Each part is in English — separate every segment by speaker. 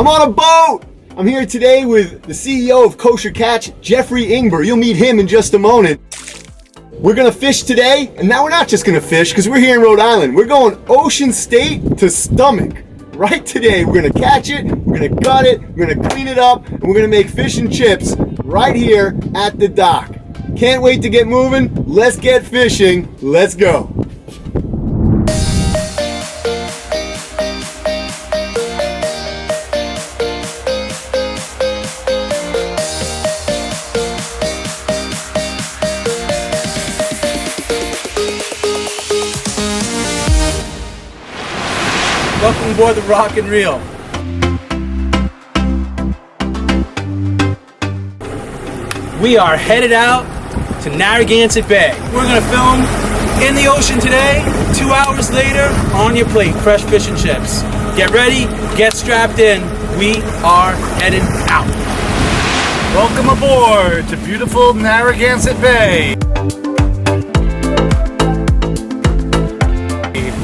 Speaker 1: I'm on a boat! I'm here today with the CEO of Kosher Catch, Jeffrey Ingber. You'll meet him in just a moment. We're gonna fish today, and now we're not just gonna fish because we're here in Rhode Island. We're going Ocean State to Stomach. Right today, we're gonna catch it, we're gonna gut it, we're gonna clean it up, and we're gonna make fish and chips right here at the dock. Can't wait to get moving. Let's get fishing. Let's go.
Speaker 2: Welcome aboard the Rock and Reel. We are headed out to Narragansett Bay. We're going to film in the ocean today. 2 hours later, on your plate, fresh fish and chips. Get ready, get strapped in. We are headed out.
Speaker 3: Welcome aboard to beautiful Narragansett Bay.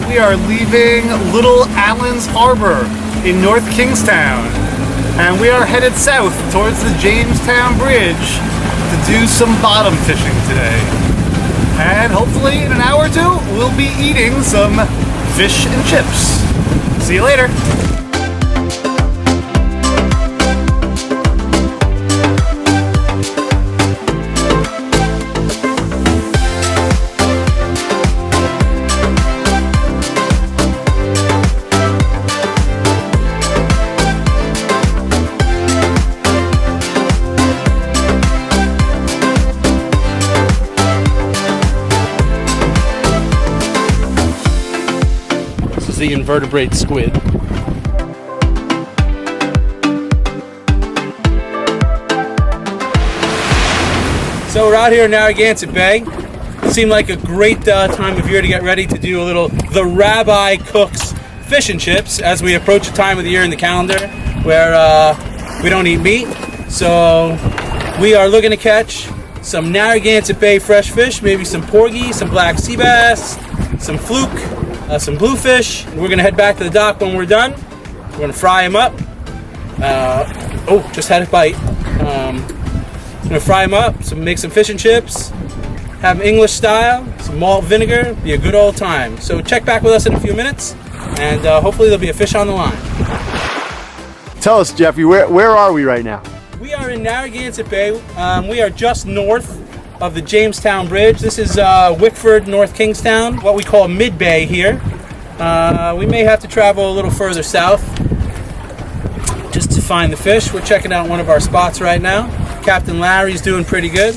Speaker 3: We are leaving Little Allen's Harbor in North Kingstown, and we are headed south towards the Jamestown Bridge to do some bottom fishing today. And hopefully in an hour or two, we'll be eating some fish and chips. See you later.
Speaker 2: The invertebrate squid. So we're out here in Narragansett Bay. Seemed like a great time of year to get ready to do a little The Rabbi Cooks fish and chips as we approach a time of the year in the calendar where we don't eat meat. So we are looking to catch some Narragansett Bay fresh fish, maybe some porgy, some black sea bass, some fluke, some bluefish. We're gonna head back to the dock when we're done. We're gonna fry them up. Just had a bite. Gonna fry them up, make some fish and chips, have them English style, some malt vinegar, be a good old time. So check back with us in a few minutes, and hopefully there'll be a fish on the line.
Speaker 1: Tell us, Jeffrey, where are we right now?
Speaker 2: We are in Narragansett Bay. We are just north of the Jamestown Bridge. This is Wickford, North Kingstown, what we call mid-bay here. We may have to travel a little further south just to find the fish. We're checking out one of our spots right now. Captain Larry's doing pretty good.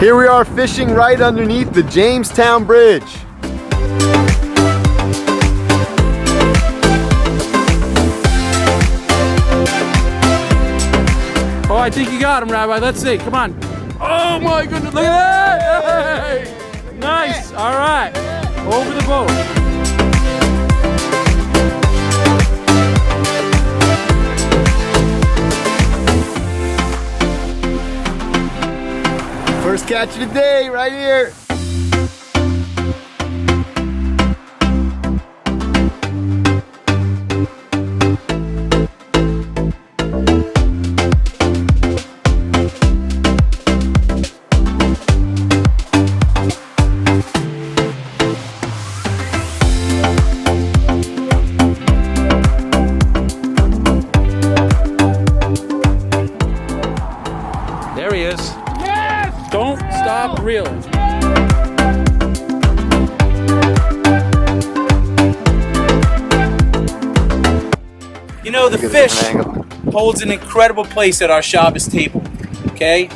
Speaker 1: Here we are fishing right underneath the Jamestown Bridge.
Speaker 2: Oh, I think you got him, Rabbi. Let's see. Come on. Oh my goodness, look at that! Hey! Nice, all right. Over the boat.
Speaker 1: First catch of the day, right here.
Speaker 2: There he is. Yes! Don't stop reeling. You know, the fish holds an incredible place at our Shabbos table, okay?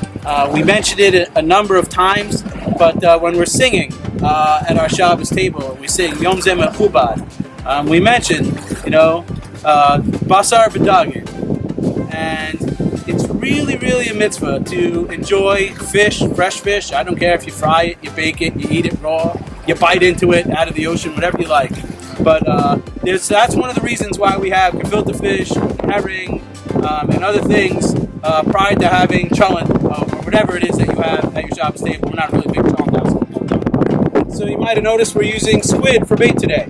Speaker 2: We mentioned it a number of times, but when we're singing at our Shabbos table, we sing Yom Zeh Mechubad. We mentioned, Basar B'Dagin. And it's really a mitzvah to enjoy fish, fresh fish. I don't care if you fry it, you bake it, you eat it raw, you bite into it out of the ocean, whatever you like. But that's one of the reasons why we have gefilte fish, herring, and other things prior to having cholent, or whatever it is that you have at your Shabbos table. We're not really big cholent household. So you might have noticed we're using squid for bait today.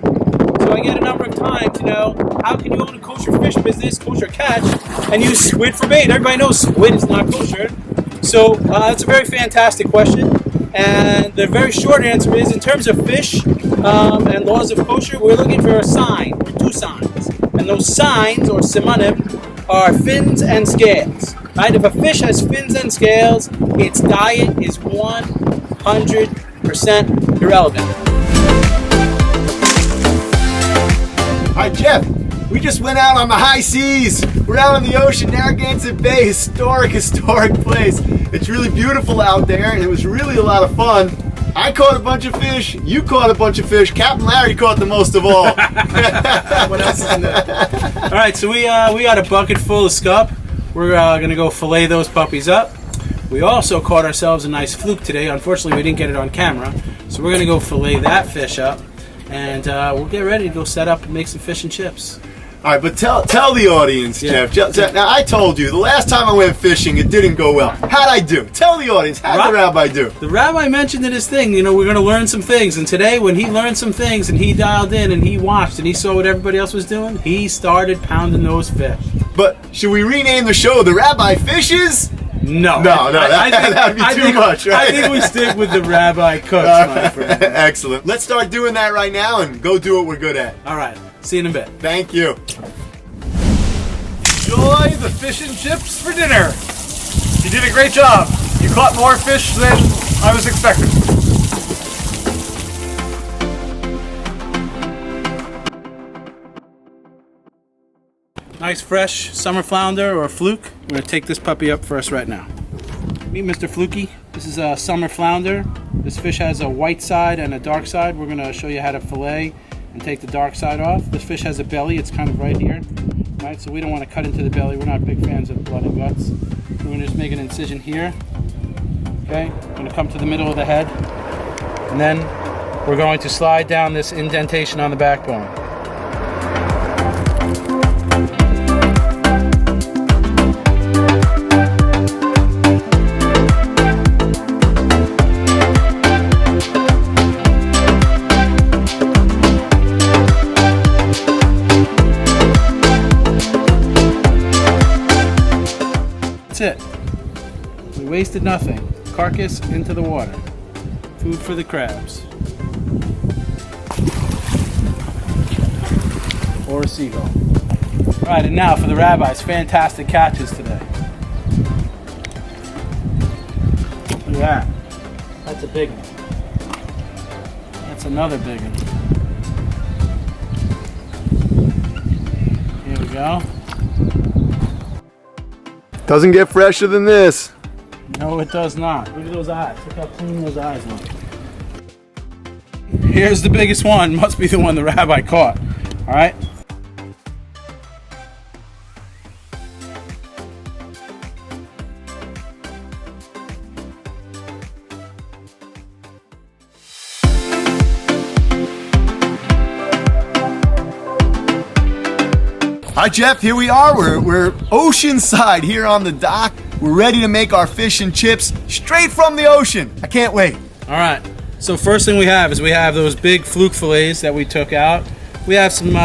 Speaker 2: So I get a number of times, how can you own a kosher fish business, kosher catch, and use squid for bait? Everybody knows squid is not kosher. So that's a very fantastic question. And the very short answer is, in terms of fish and laws of kosher, we're looking for a sign, or two signs. And those signs, or simanim, are fins and scales. Right? If a fish has fins and scales, its diet is 100% irrelevant.
Speaker 1: All right, Jeff, we just went out on the high seas. We're out on the ocean, Narragansett Bay, historic place. It's really beautiful out there, and it was really a lot of fun. I caught a bunch of fish. You caught a bunch of fish. Captain Larry caught the most of all.
Speaker 2: What else is in there? All right, so we got a bucket full of scup. We're going to go fillet those puppies up. We also caught ourselves a nice fluke today. Unfortunately, we didn't get it on camera. So we're going to go fillet that fish up. And we'll get ready to go set up and make some fish and chips.
Speaker 1: All right, but tell the audience,
Speaker 2: Yeah.
Speaker 1: Jeff. Now, I told you, the last time I went fishing, it didn't go well. How'd I do? Tell the audience, how'd the rabbi do?
Speaker 2: The rabbi mentioned in his thing, we're going to learn some things. And today, when he learned some things and he dialed in and he watched and he saw what everybody else was doing, he started pounding those fish.
Speaker 1: But should we rename the show The Rabbi Fishes?
Speaker 2: No.
Speaker 1: That'd be too much, right?
Speaker 2: I think we stick with the rabbi cooks, my friend.
Speaker 1: Excellent. Let's start doing that right now and go do what we're good at.
Speaker 2: All right. See you in a bit.
Speaker 1: Thank you.
Speaker 3: Enjoy the fish and chips for dinner. You did a great job. You caught more fish than I was expecting.
Speaker 2: Nice fresh summer flounder or fluke. We're going to take this puppy up for us right now. Meet Mr. Flukey. This is a summer flounder. This fish has a white side and a dark side. We're going to show you how to fillet and take the dark side off. This fish has a belly. It's kind of right here. Right, so we don't want to cut into the belly. We're not big fans of blood and guts. We're going to just make an incision here. Okay, we're going to come to the middle of the head. And then we're going to slide down this indentation on the backbone. That's it. We wasted nothing. Carcass into the water. Food for the crabs. Or a seagull. Alright, and now for the rabbi's fantastic catches today. Look at that. That's a big one. That's another big one. Here we go.
Speaker 1: Doesn't get fresher than this.
Speaker 2: No, it does not. Look at those eyes. Look how clean those eyes look. Here's the biggest one. Must be the one the rabbi caught. All right.
Speaker 1: Hi, Jeff. Here we are. We're oceanside here on the dock. We're ready to make our fish and chips straight from the ocean. I can't wait.
Speaker 2: All right. So first thing we have those big fluke fillets that we took out. We have some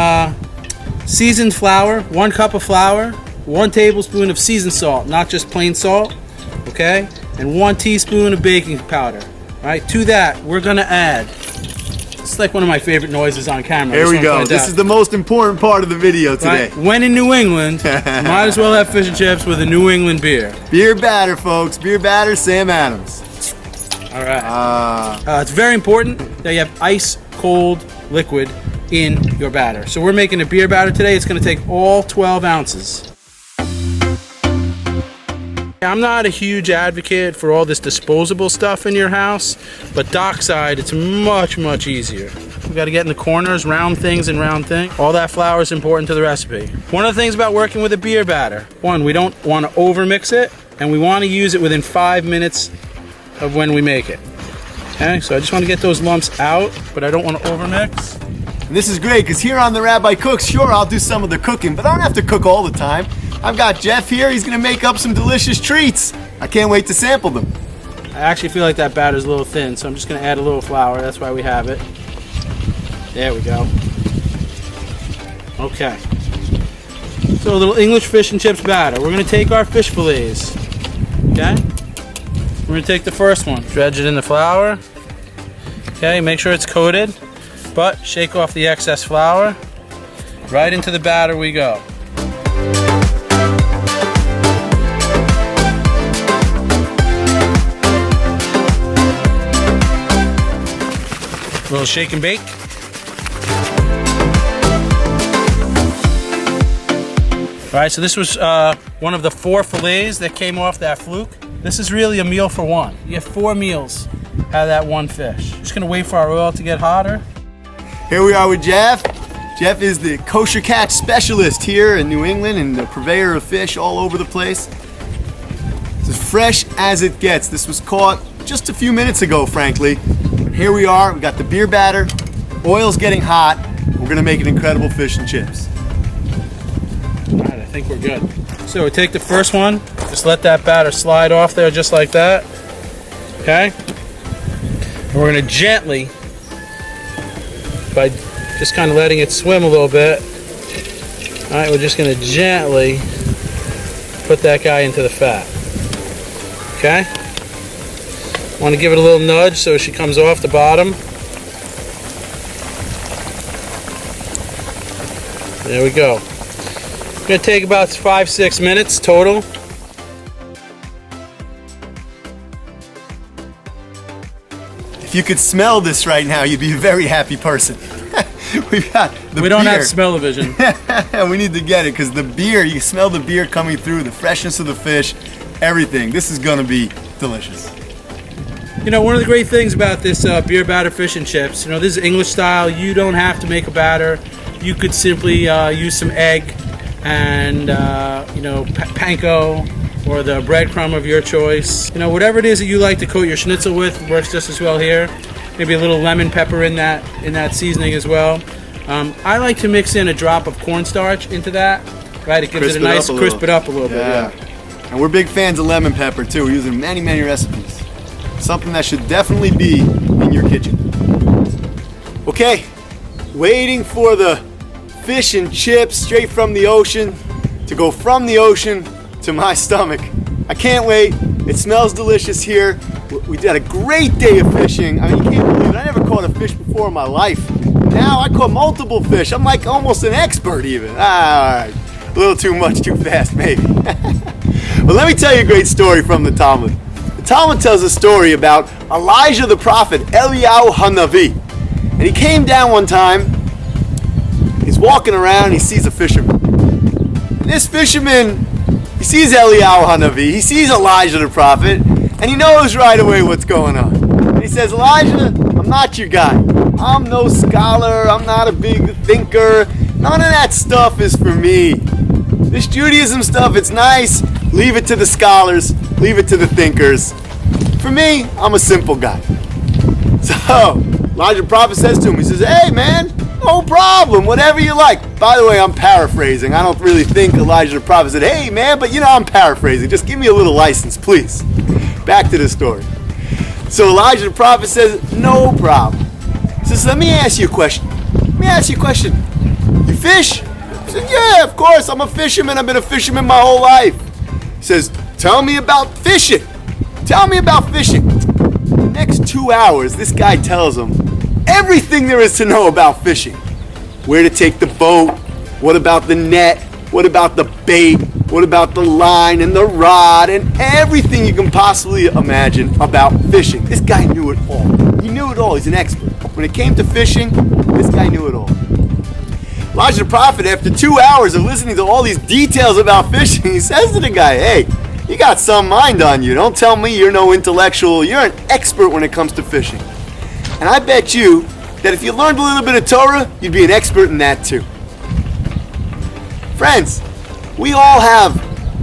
Speaker 2: seasoned flour, 1 cup of flour, 1 tablespoon of seasoned salt, not just plain salt, okay? And 1 teaspoon of baking powder. All right. To that, we're gonna add. It's like one of my favorite noises on camera.
Speaker 1: Here we go. This is the most important part of the video today.
Speaker 2: Right? When in New England, might as well have fish and chips with a New England beer.
Speaker 1: Beer batter, folks. Beer batter, Sam Adams.
Speaker 2: All right. It's very important that you have ice cold liquid in your batter. So we're making a beer batter today. It's going to take all 12 ounces. I'm not a huge advocate for all this disposable stuff in your house, but dockside it's much, much easier. We got to get in the corners, round things and round things. All that flour is important to the recipe. One of the things about working with a beer batter, one, we don't want to overmix it, and we want to use it within 5 minutes of when we make it. Okay, so I just want to get those lumps out, but I don't want to overmix.
Speaker 1: And this is great because here on the Rabbi Cooks, sure, I'll do some of the cooking, but I don't have to cook all the time. I've got Jeff here. He's going to make up some delicious treats. I can't wait to sample them.
Speaker 2: I actually feel like that batter's a little thin, so I'm just going to add a little flour. That's why we have it. There we go. Okay. So a little English fish and chips batter. We're going to take our fish fillets. Okay? We're going to take the first one. Dredge it in the flour. Okay, make sure it's coated. But shake off the excess flour. Right into the batter we go. A little shake and bake. All right, so this was one of the 4 fillets that came off that Fluke. This is really a meal for one. You get 4 meals out of that one fish. Just gonna wait for our oil to get hotter.
Speaker 1: Here we are with Jeff. Jeff is the kosher catch specialist here in New England and the purveyor of fish all over the place. It's as fresh as it gets. This was caught just a few minutes ago, frankly. And here we are, we got the beer batter, oil's getting hot. We're gonna make an incredible fish and chips.
Speaker 2: All right, I think we're good. So we take the first one, just let that batter slide off there just like that. Okay? And we're gonna gently, by just kind of letting it swim a little bit, all right, we're just gonna gently put that guy into the fat. Okay? Want to give it a little nudge so she comes off the bottom. There we go. It's going to take about 5-6 minutes total.
Speaker 1: If you could smell this right now, you'd be a very happy person. We
Speaker 2: don't have smell-o-vision.
Speaker 1: We need to get it because the beer, you smell the beer coming through, the freshness of the fish, everything. This is going to be delicious.
Speaker 2: You know, one of the great things about this beer batter fish and chips, you know, this is English style. You don't have to make a batter. You could simply use some egg and, you know, panko or the breadcrumb of your choice. You know, whatever it is that you like to coat your schnitzel with works just as well here. Maybe a little lemon pepper in that seasoning as well. I like to mix in a drop of cornstarch into that. Right, it gives it a nice crisp it up a little bit. Yeah.
Speaker 1: And we're big fans of lemon pepper too. We're using many, many recipes. Something that should definitely be in your kitchen. Okay, waiting for the fish and chips straight from the ocean to go from the ocean to my stomach. I can't wait. It smells delicious here. We did a great day of fishing. I mean, you can't believe it. I never caught a fish before in my life. Now I caught multiple fish. I'm like almost an expert even. All right, a little too much, too fast maybe. But let me tell you a great story from the Talmud. The Talmud tells a story about Elijah the prophet, Eliyahu Hanavi. And he came down one time, he's walking around, and he sees a fisherman. And this fisherman, he sees Eliyahu Hanavi, he sees Elijah the prophet, and he knows right away what's going on. And he says, Elijah, I'm not your guy. I'm no scholar, I'm not a big thinker. None of that stuff is for me. This Judaism stuff, it's nice. Leave it to the scholars, leave it to the thinkers. For me, I'm a simple guy. So, Elijah the prophet says to him, he says, hey man, no problem, whatever you like. By the way, I'm paraphrasing. I don't really think Elijah the prophet said, hey man, but you know, I'm paraphrasing. Just give me a little license, please. Back to the story. So Elijah the prophet says, no problem. He says, let me ask you a question. You fish? He said, yeah, of course, I'm a fisherman. I've been a fisherman my whole life. He says, tell me about fishing. The next 2 hours, this guy tells him everything there is to know about fishing. Where to take the boat, what about the net, what about the bait, what about the line and the rod, and everything you can possibly imagine about fishing. This guy knew it all. He knew it all. He's an expert. When it came to fishing, this guy knew it all. Elijah the prophet, after 2 hours of listening to all these details about fishing, he says to the guy, hey, you got some mind on you. Don't tell me you're no intellectual. You're an expert when it comes to fishing. And I bet you that if you learned a little bit of Torah, you'd be an expert in that too. Friends, we all have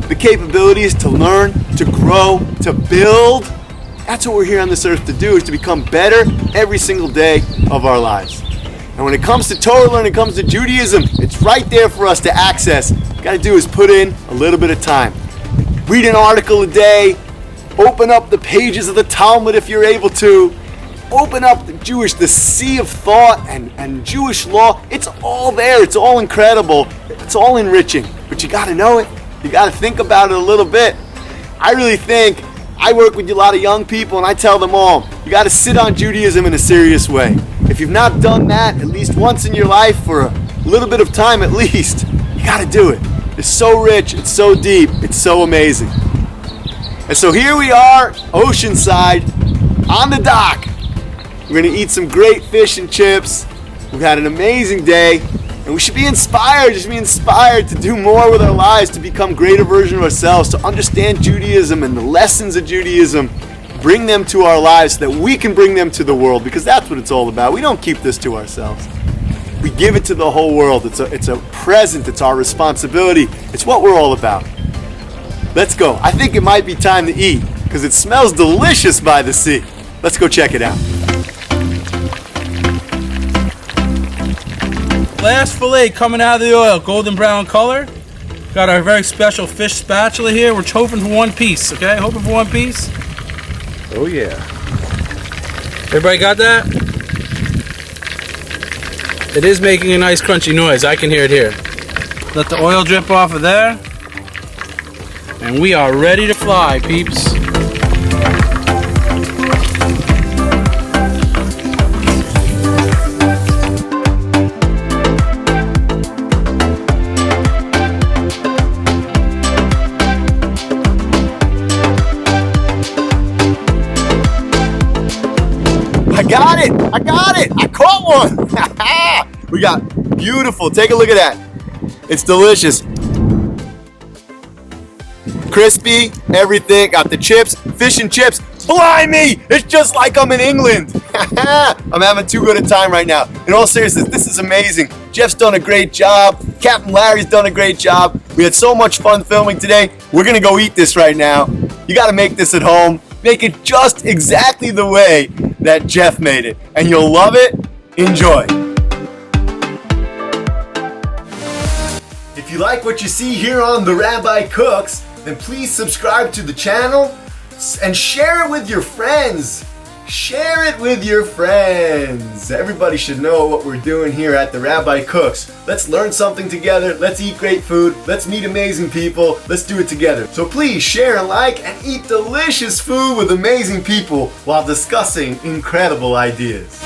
Speaker 1: the capabilities to learn, to grow, to build. That's what we're here on this earth to do, is to become better every single day of our lives. And when it comes to Torah learning, when it comes to Judaism, it's right there for us to access. What you got to do is put in a little bit of time. Read an article a day, open up the pages of the Talmud if you're able to, open up the sea of thought and Jewish law. It's all there. It's all incredible. It's all enriching. But you got to know it. You got to think about it a little bit. I really think, I work with a lot of young people and I tell them all, you got to sit on Judaism in a serious way. If you've not done that at least once in your life for a little bit of time at least, you got to do it. It's so rich, it's so deep, it's so amazing. And so here we are, oceanside, on the dock. We're going to eat some great fish and chips. We've had an amazing day. And we should be inspired, just be inspired to do more with our lives, to become greater version of ourselves, to understand Judaism and the lessons of Judaism, bring them to our lives so that we can bring them to the world, because that's what it's all about. We don't keep this to ourselves. We give it to the whole world. It's a present, it's our responsibility. It's what we're all about. Let's go. I think it might be time to eat, because it smells delicious by the sea. Let's go check it out.
Speaker 2: Last fillet coming out of the oil, golden brown color. Got our very special fish spatula here. We're hoping for one piece, okay? Hoping for one piece.
Speaker 1: Oh yeah.
Speaker 2: Everybody got that? It is making a nice crunchy noise. I can hear it here. Let the oil drip off of there. And we are ready to fly, peeps.
Speaker 1: I got it! I caught one! We got beautiful, take a look at that. It's delicious. Crispy, everything, got the chips, fish and chips. Blimey! It's just like I'm in England. I'm having too good a time right now. In all seriousness, this is amazing. Jeff's done a great job. Captain Larry's done a great job. We had so much fun filming today. We're gonna go eat this right now. You gotta make this at home. Make it just exactly the way that Jeff made it. And you'll love it. Enjoy. If you like what you see here on The Rabbi Cooks, then please subscribe to the channel and share it with your friends. Share it with your friends. Everybody should know what we're doing here at The Rabbi Cooks. Let's learn something together. Let's eat great food. Let's meet amazing people. Let's do it together. So please share and like and eat delicious food with amazing people while discussing incredible ideas.